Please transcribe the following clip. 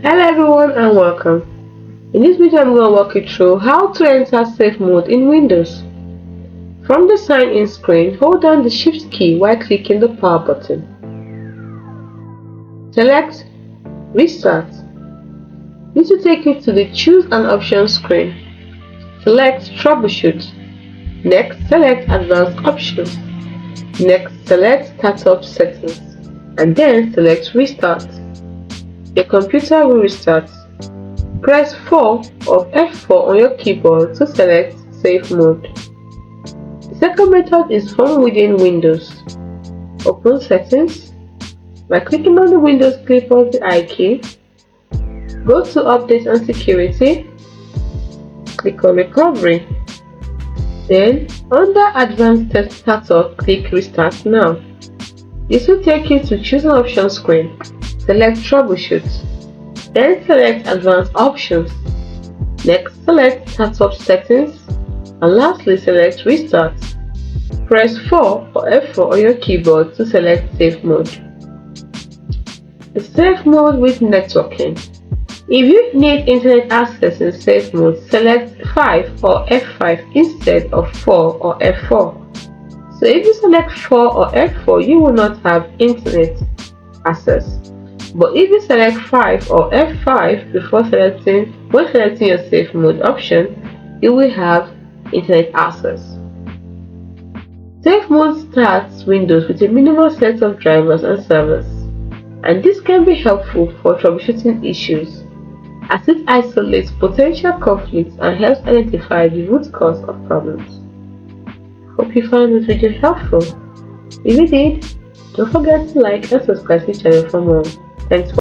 Hello everyone and welcome. In this video I'm going to walk you through how to enter safe mode in Windows. From the sign in screen, hold down the shift key while clicking the power button. Select Restart. This will take you to the Choose an Option screen. Select Troubleshoot. Next, select Advanced Options. Next, select Startup Settings. And then select Restart. Your computer will restart. Press 4 or F4 on your keyboard to select Safe Mode. The second method is from within Windows. Open Settings. By clicking on the Windows clip of the I key, go to Update and Security, click on Recovery. Then, under Advanced Test Startup, click Restart Now. This will take you to Choose an Option screen. Select Troubleshoot. Then select Advanced Options. Next, select Startup Settings. And lastly, select Restart. Press 4 or F4 on your keyboard to select Safe Mode. The Safe Mode with Networking. If you need internet access in Safe Mode, select 5 or F5 instead of 4 or F4. So if you select 4 or F4, you will not have internet access. But if you select 5 or F5 when selecting your Safe Mode option, you will have internet access. Safe Mode starts Windows with a minimal set of drivers and servers, and this can be helpful for troubleshooting issues, as it isolates potential conflicts and helps identify the root cause of problems. Hope you found this video helpful. If you did, don't forget to like and subscribe to the channel for more. Thanks for